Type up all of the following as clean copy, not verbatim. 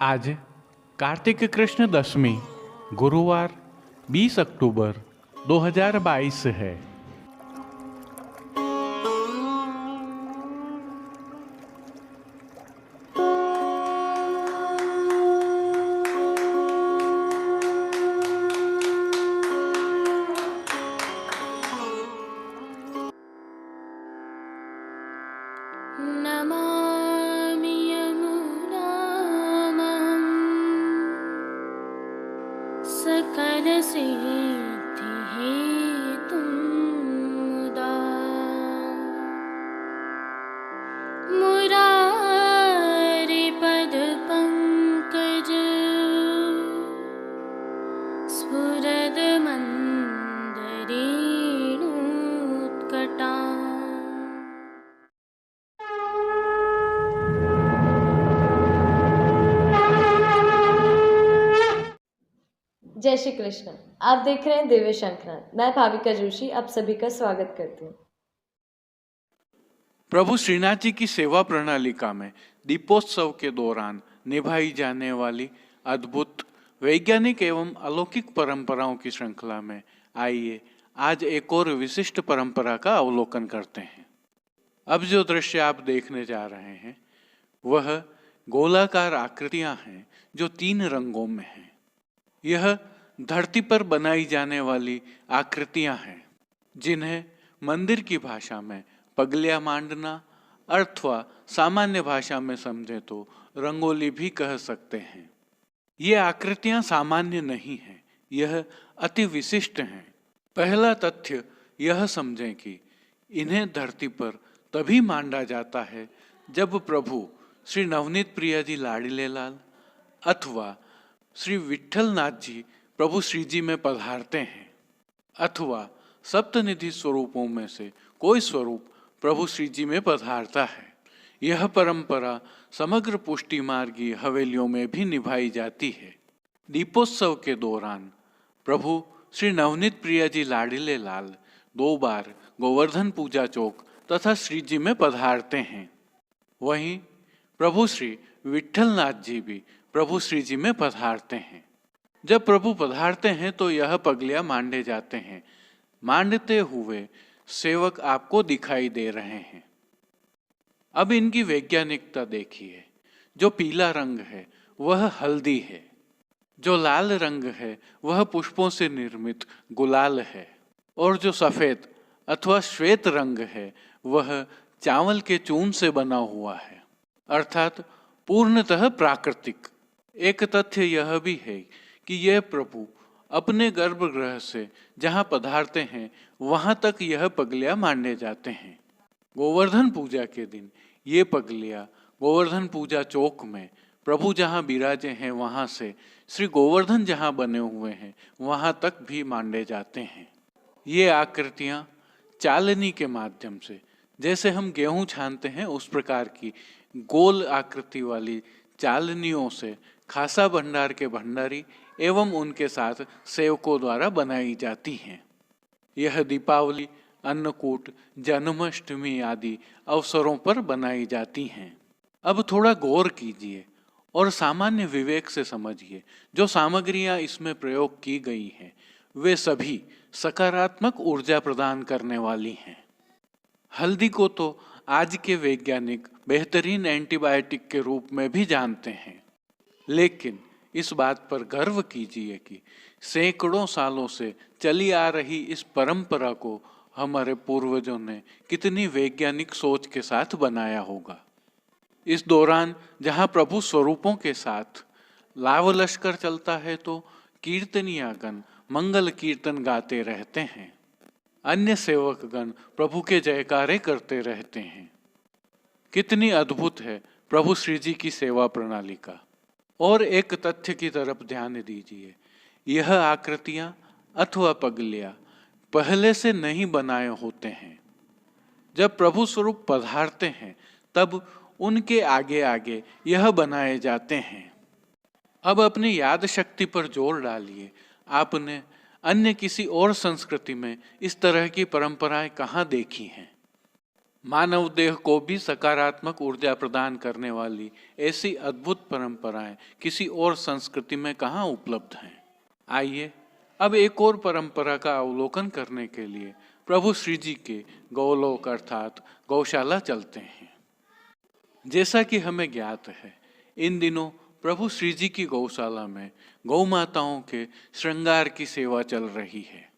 आज कार्तिक कृष्ण दशमी गुरुवार 20 अक्टूबर 2022 है। नमामि यमुनामहं सकलसिद्धिहेतुं मुदा मुरारिपदपङ्कज स्फुरदमन्दरेणुत्कटा। जय श्री कृष्ण। आप देख रहे हैं दिव्य शंखनाद। मैं भाविका जोशी आप सभी का स्वागत करती हूँ। प्रभु श्रीनाथ जी की सेवा प्रणालिका में दीपोत्सव के दौरान निभाई जाने वाली अद्भुत वैज्ञानिक एवं अलौकिक परंपराओं की श्रृंखला में आइए आज एक और विशिष्ट परंपरा का अवलोकन करते हैं। अब जो दृश्य आप देखने जा रहे हैं वह गोलाकार आकृतियां हैं जो 3 रंगों में हैं। यह धरती पर बनाई जाने वाली आकृतियां हैं जिन्हें मंदिर की भाषा में पगलिया मांडना अथवा सामान्य भाषा में समझे तो रंगोली भी कह सकते हैं। ये आकृतियां सामान्य नहीं हैं, यह अति विशिष्ट हैं। पहला तथ्य यह समझें कि इन्हें धरती पर तभी मांडा जाता है जब प्रभु श्री नवनीत प्रिया जी लाडीले लाल अथवा श्री विट्ठलनाथ जी प्रभु श्री जी में पधारते हैं अथवा सप्तनिधि स्वरूपों में से कोई स्वरूप प्रभु श्री जी में पधारता है। यह परंपरा समग्र पुष्टि मार्गीय हवेलियों में भी निभाई जाती है। दीपोत्सव के दौरान प्रभु श्री नवनीत प्रिया जी लाडीले लाल 2 बार गोवर्धन पूजा चौक तथा श्री जी में पधारते हैं। वहीं प्रभु श्री विट्ठलनाथ जी भी प्रभु श्री जी में पधारते हैं। जब प्रभु पधारते हैं तो यह पगलियां मांडे जाते हैं। मांडते हुए सेवक आपको दिखाई दे रहे हैं। अब इनकी वैज्ञानिकता देखिए। जो पीला रंग है वह हल्दी है, जो लाल रंग है वह पुष्पों से निर्मित गुलाल है और जो सफेद अथवा श्वेत रंग है वह चावल के चूर्ण से बना हुआ है, अर्थात पूर्णतः प्राकृतिक। एक तथ्य यह भी है कि यह प्रभु अपने गर्भगृह से जहाँ पधारते हैं वहाँ तक यह पगलियाँ मांडे जाते हैं। गोवर्धन पूजा के दिन ये पगलियाँ गोवर्धन पूजा चौक में प्रभु जहाँ विराजे हैं वहाँ से श्री गोवर्धन जहाँ बने हुए हैं वहाँ तक भी मांडे जाते हैं। ये आकृतियाँ चालनी के माध्यम से, जैसे हम गेहूँ छानते हैं उस प्रकार की गोल आकृति वाली चालनियों से खासा भंडार के भंडारी एवं उनके साथ सेवकों द्वारा बनाई जाती हैं। यह दीपावली, अन्नकूट, जन्माष्टमी आदि अवसरों पर बनाई जाती हैं। अब थोड़ा गौर कीजिए और सामान्य विवेक से समझिए। जो सामग्रियां इसमें प्रयोग की गई हैं वे सभी सकारात्मक ऊर्जा प्रदान करने वाली हैं। हल्दी को तो आज के वैज्ञानिक बेहतरीन एंटीबायोटिक के रूप में भी जानते हैं, लेकिन इस बात पर गर्व कीजिए कि सैकड़ों सालों से चली आ रही इस परंपरा को हमारे पूर्वजों ने कितनी वैज्ञानिक सोच के साथ बनाया होगा। इस दौरान जहाँ प्रभु स्वरूपों के साथ लाव लश्कर चलता है तो कीर्तनियागण मंगल कीर्तन गाते रहते हैं। अन्य सेवकगण प्रभु के जयकारे करते रहते हैं। कितनी अद्भुत है प्रभु श्री जी की सेवा प्रणालिका। और एक तथ्य की तरफ ध्यान दीजिए। यह आकृतियां अथवा पगलियां पहले से नहीं बनाए होते हैं। जब प्रभु स्वरूप पधारते हैं तब उनके आगे आगे यह बनाए जाते हैं। अब अपनी याद शक्ति पर जोर डालिए। आपने अन्य किसी और संस्कृति में इस तरह की परंपराएं कहाँ देखी हैं? मानव देह को भी सकारात्मक ऊर्जा प्रदान करने वाली ऐसी अद्भुत परंपराएं किसी और संस्कृति में कहाँ उपलब्ध हैं। आइए अब एक और परंपरा का अवलोकन करने के लिए प्रभु श्री जी के गौलोक अर्थात गौशाला चलते हैं। जैसा कि हमें ज्ञात है, इन दिनों प्रभु श्री जी की गौशाला में गौ माताओं के श्रृंगार की सेवा चल रही है।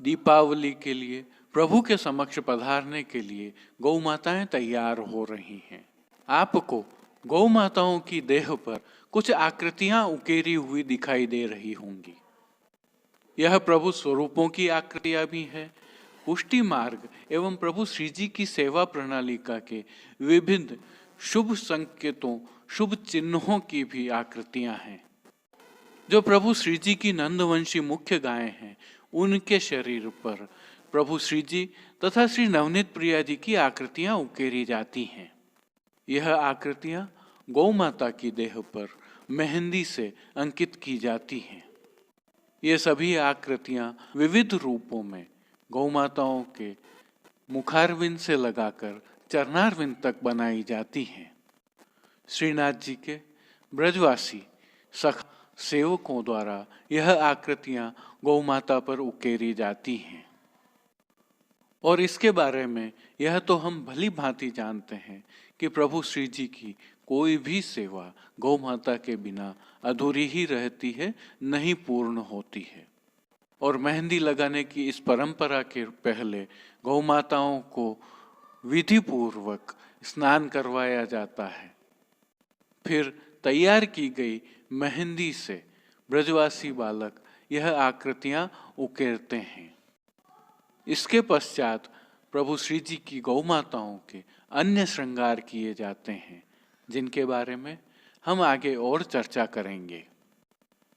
दीपावली के लिए प्रभु के समक्ष पधारने के लिए गौ माताएं तैयार हो रही हैं। आपको गौ माताओं की देह पर कुछ आकृतियां उकेरी हुई दिखाई दे रही होंगी। यह प्रभु स्वरूपों की आकृतियां भी है। पुष्टि मार्ग एवं प्रभु श्री जी की सेवा प्रणालिका के विभिन्न शुभ संकेतों, शुभ चिन्हों की भी आकृतियां हैं। जो प्रभु श्री जी की नंदवंशी मुख्य गायें हैं, उनके शरीर पर प्रभु श्री जी तथा श्री नवनीत प्रिया जी की आकृतियां उकेरी जाती हैं। यह आकृतियां गौ माता की देह पर मेहंदी से अंकित की जाती हैं। ये सभी आकृतियां विविध रूपों में गौ माताओं के मुखारविंद से लगाकर चरणारविंद तक बनाई जाती हैं। श्रीनाथ जी के ब्रजवासी सखा सेवकों द्वारा यह आकृतियां गौ माता पर उकेरी जाती हैं। और इसके बारे में यह तो हम भली भांति जानते हैं कि प्रभु श्री जी की कोई भी सेवा गौ माता के बिना अधूरी ही रहती है, नहीं पूर्ण होती है। और मेहंदी लगाने की इस परंपरा के पहले गौ माताओं को विधि पूर्वक स्नान करवाया जाता है। फिर तैयार की गई मेहंदी से ब्रजवासी बालक यह आकृतियां उकेरते हैं। इसके पश्चात प्रभु श्री जी की गौ माताओं के अन्य श्रृंगार किए जाते हैं, जिनके बारे में हम आगे और चर्चा करेंगे।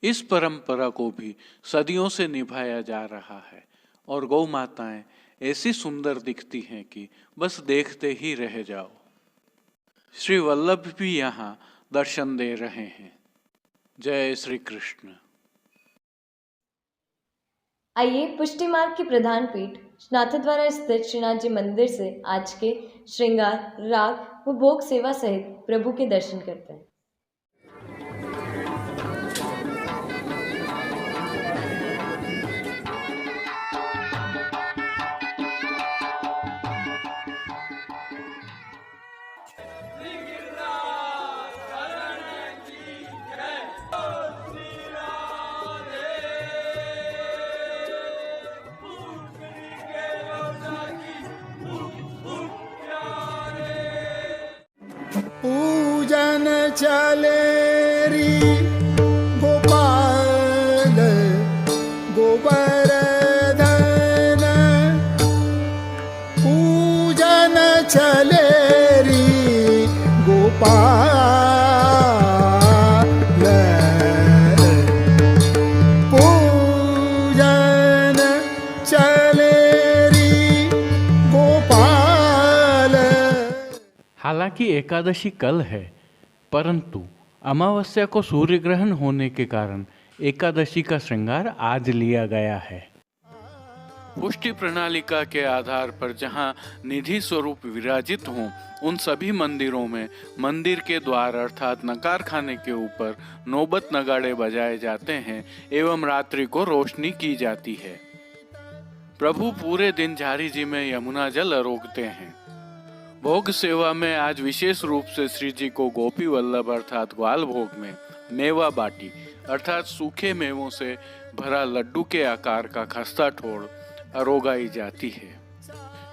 इस परंपरा को भी सदियों से निभाया जा रहा है और गौ माताएं ऐसी सुंदर दिखती हैं कि बस देखते ही रह जाओ। श्री वल्लभ भी यहाँ दर्शन दे रहे हैं। जय श्री कृष्ण। आइए पुष्टि मार्ग की प्रधान पीठ नाथद्वारा स्थित श्रीनाथ जी मंदिर से आज के श्रृंगार, राग व भोग सेवा सहित प्रभु के दर्शन करते हैं। पूजन चले री गोपाल गोवर्धन, पूजन चले री गोपाल, पूजन चले री गोपाल। हालांकि एकादशी कल है, परंतु अमावस्या को सूर्य ग्रहण होने के कारण एकादशी का श्रृंगार आज लिया गया है। पुष्टि प्रणालिका के आधार पर जहां निधि स्वरूप विराजित हों, उन सभी मंदिरों में मंदिर के द्वार अर्थात नकार खाने के ऊपर नौबत नगाड़े बजाए जाते हैं एवं रात्रि को रोशनी की जाती है। प्रभु पूरे दिन झारी जी में यमुना जल आरोगते हैं। भोग सेवा में आज विशेष रूप से श्री जी को गोपी वल्लभ अर्थात ग्वाल भोग में मेवा बाटी अर्थात सूखे मेवों से भरा लड्डू के आकार का खस्ता ठोड़ आरोगाई जाती है।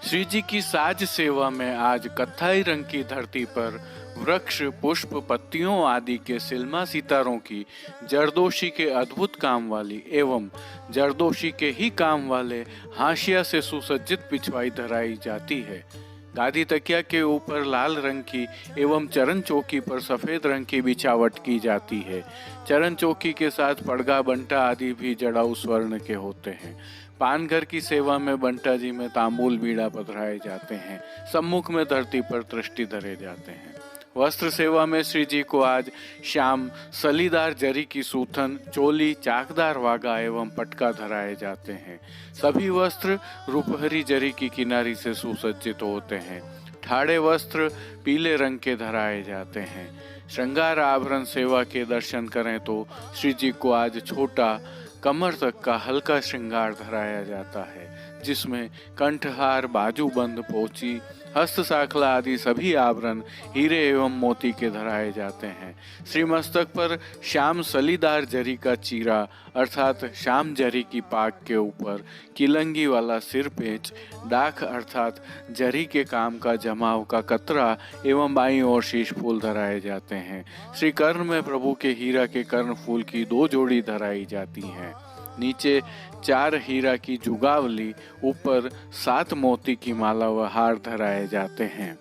श्री जी की साज सेवा में आज कत्थई रंग की धरती पर वृक्ष, पुष्प, पत्तियों आदि के सिल्मा सितारों की जरदोशी के अद्भुत काम वाली एवं जरदोशी के ही काम वाले हाशिया से सुसज्जित पिछवाई धराई जाती है। गादी तकिया के ऊपर लाल रंग की एवं चरण चौकी पर सफेद रंग की बिछावट की जाती है। चरण चौकी के साथ पड़गा, बंटा आदि भी जड़ाऊ स्वर्ण के होते हैं। पानघर की सेवा में बंटा जी में तांबूल बीड़ा पधराए जाते हैं। सम्मुख में धरती पर दृष्टि धरे जाते हैं। वस्त्र सेवा में श्री जी को आज शाम सलीदार जरी की सूथन, चोली, चाकदार वागा एवं पटका धराए जाते हैं। सभी वस्त्र रूपहरी जरी की किनारी से सुसज्जित होते हैं। ठाड़े वस्त्र पीले रंग के धराए जाते हैं। श्रृंगार आभरण सेवा के दर्शन करें तो श्री जी को आज छोटा कमर तक का हल्का श्रृंगार धराया जाता है, जिसमें कंठहार, बाजूबंद, पोची, हस्त साखला आदि सभी आभरण हीरे एवं मोती के धराए जाते हैं। श्री मस्तक पर श्याम सलीदार जरी का चीरा अर्थात श्याम जरी की पाग के ऊपर किलंगी वाला सिर पेच, डाक अर्थात जरी के काम का जमाव का कतरा एवं बाईं ओर शीश फूल धराए जाते हैं। श्री कर्ण में प्रभु के हीरा के कर्ण फूल की 2 जोड़ी धराई जाती हैं। नीचे 4 हीरा की जुगावली, ऊपर 7 मोती की माला व हार धराए जाते हैं।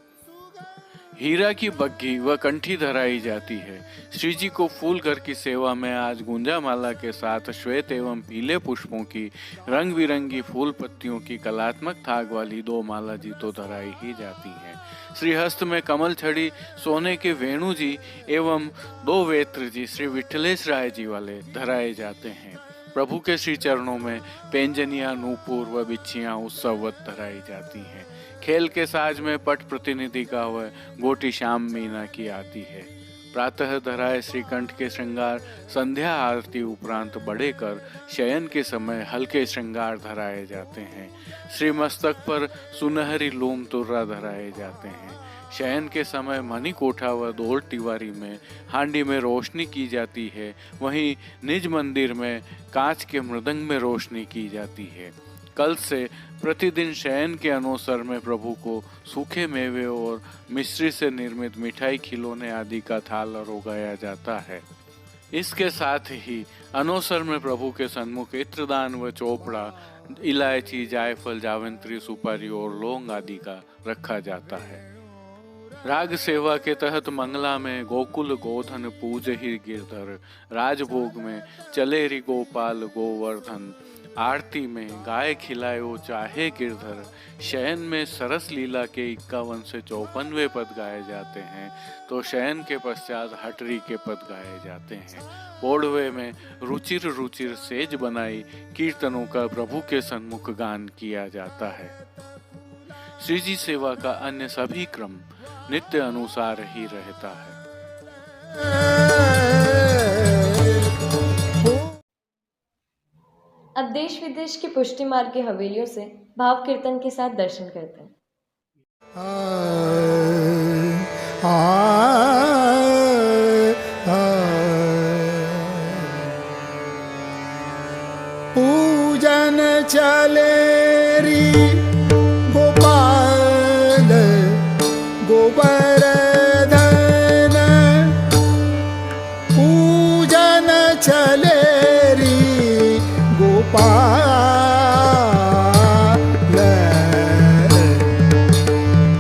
हीरा की बग्घी व कंठी धराई जाती है। श्री जी को फूल घर की सेवा में आज गुंजा माला के साथ श्वेत एवं पीले पुष्पों की रंग बिरंगी फूल पत्तियों की कलात्मक थाग वाली 2 माला जी तो धराई ही जाती है। श्री हस्त में कमल छड़ी सोने के वेणु जी एवं 2 वेत्र जी श्री विठलेश राय जी वाले धराए जाते हैं। प्रभु के श्री चरणों में पेंजनिया, नूपुर व बिच्छियां उत्सववत धराई जाती हैं। खेल के साज में पट प्रतिनिधि का व गोटी श्याम मीना की आती है। प्रातः धराए श्रीकंठ के श्रृंगार संध्या आरती उपरांत बड़े कर शयन के समय हल्के श्रृंगार धराए जाते हैं। श्री मस्तक पर सुनहरी लूम तुर्रा धराए जाते हैं। शयन के समय मणि कोठा व दौड़ तिवारी में हांडी में रोशनी की जाती है। वहीं निज मंदिर में कांच के मृदंग में रोशनी की जाती है। कल से प्रतिदिन शयन के अनुसार में प्रभु को सूखे मेवे और मिश्री से निर्मित मिठाई, खिलौने आदि का थाल रोगाया जाता है। इसके साथ ही अनोसर में प्रभु के सन्मुख इत्रदान व चोपड़ा, इलायची, जायफल, जावित्री, सुपारी और लौंग आदि का रखा जाता है। राग सेवा के तहत मंगला में गोकुल गोधन पूजहि गिरधर, राजभोग में चलेरी गोपाल गोवर्धन, आरती में गाय खिलायो चाहे गिरधर, शयन में सरस लीला के 51 से 54वें पद गाए जाते हैं, तो शयन के पश्चात हटरी के पद गाए जाते हैं। बोढ़वे में रुचिर रुचिर सेज बनाई कीर्तनों का प्रभु के सन्मुख गान किया जाता है। श्री जी सेवा का अन्य सभी क्रम नित्य अनुसार ही रहता है। अब देश विदेश की पुष्टि मार्ग की हवेलियों से भाव कीर्तन के साथ दर्शन करते हैं। पूजन चले री गोपाल गोवर्धन, पूजन चले री गोपाल,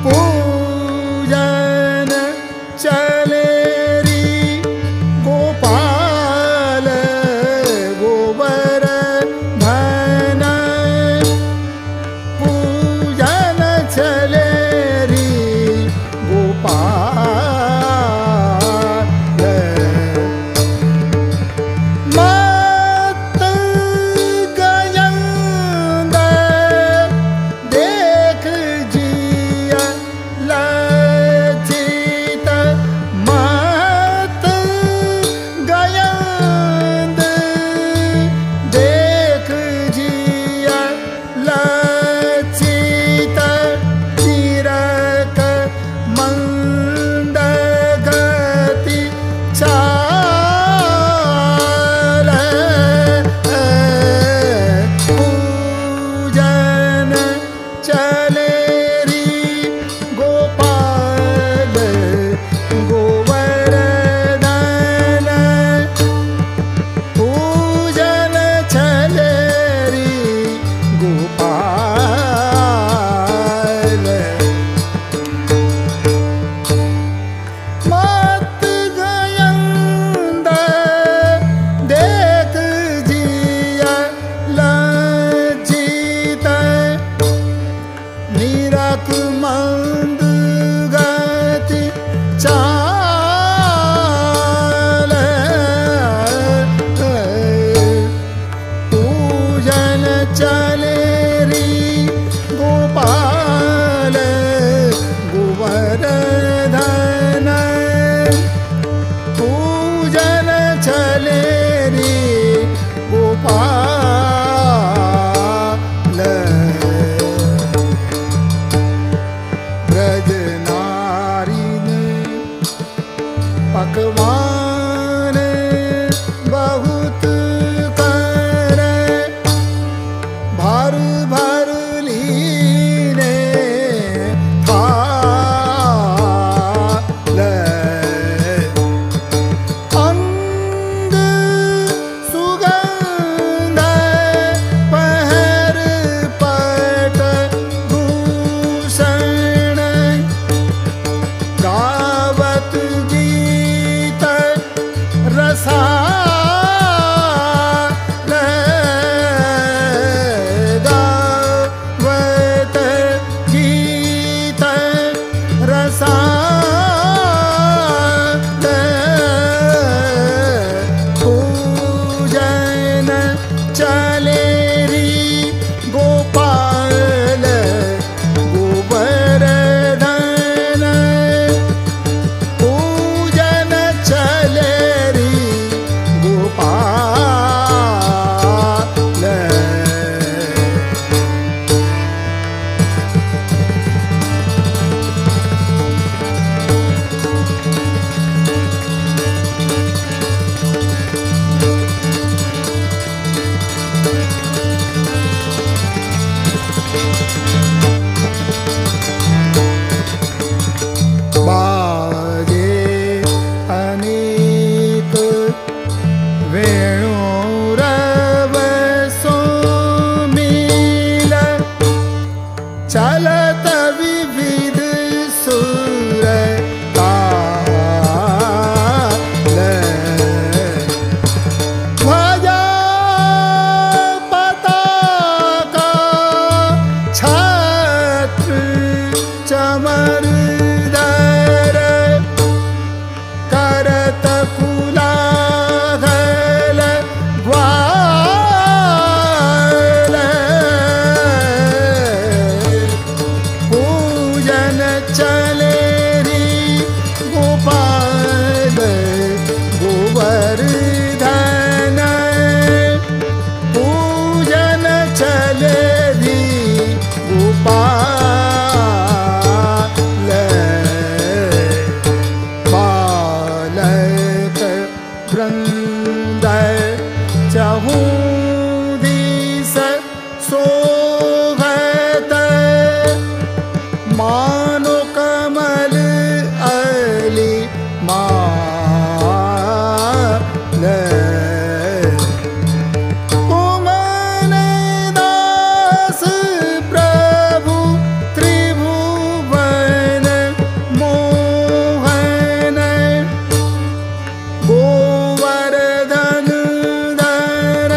पूजन चले री गोपाल गोवर्धन, पूजन चले री गोपाल, गोपाल ब्रज नारीन पकवान बहुत करे भर भर लीने थाल अंग सुगंध पहर पट भूषण गावत गीत रसाल गावत गीत रसाल पूजन चले री गोपाल गोवर्धन पूजन चले री गोपाल बाजे अनेक वेणुरव सोमील चलत विविध सुर ताल ध्वजा पताका छत्र चमरदर करत कुलाहल ग्वाल पूजन चले री गोपाल गोवर्धन पूजन चले री गोपाल बालक वृंद चहूँ दिस सोहत मानो कमल अली माल कुमन दास प्रभु त्रिभुवन मोहन गोवर्धन धर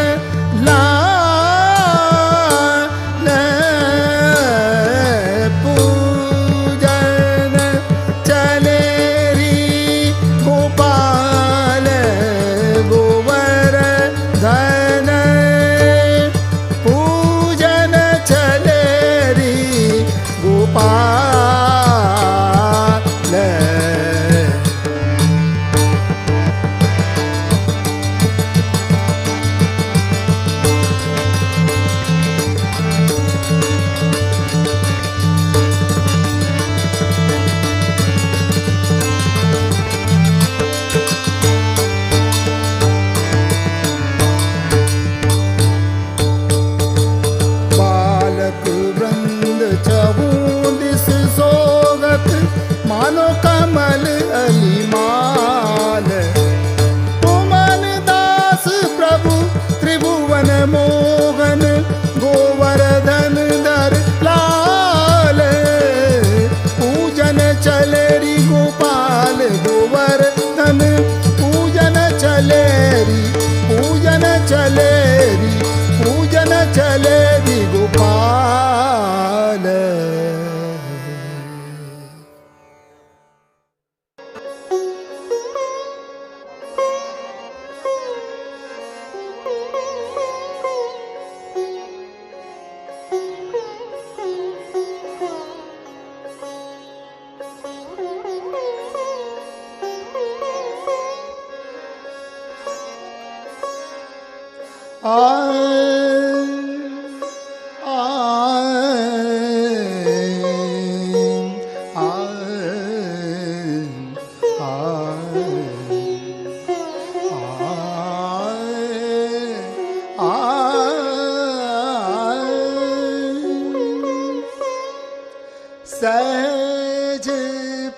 सहज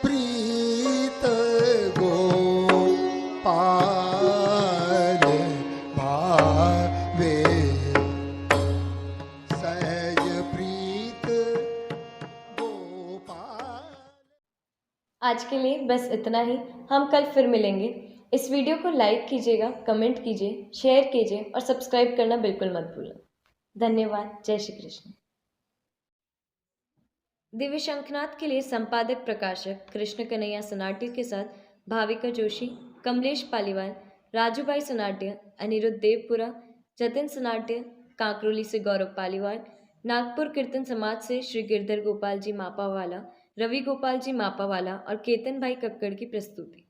प्रीत गोपाल भावे, सहज प्रीत गोपाल। आज के लिए बस इतना ही। हम कल फिर मिलेंगे। इस वीडियो को लाइक कीजिएगा, कमेंट कीजिए, शेयर कीजिए और सब्सक्राइब करना बिल्कुल मत भूलें। धन्यवाद। जय श्री कृष्ण। दिव्य शंखनाद के लिए संपादक प्रकाशक कृष्ण कन्हैया सनाट्य के साथ भाविका जोशी, कमलेश पालीवाल, राजू भाई सनाट्य, अनिरुद्ध देवपुरा, जतिन सनाट्य, कांकरोली से गौरव पालीवाल, नागपुर कीर्तन समाज से श्री गिरधर गोपाल जी मापावाला, रवि गोपाल जी मापावाला और केतन भाई कक्कड़ की प्रस्तुति।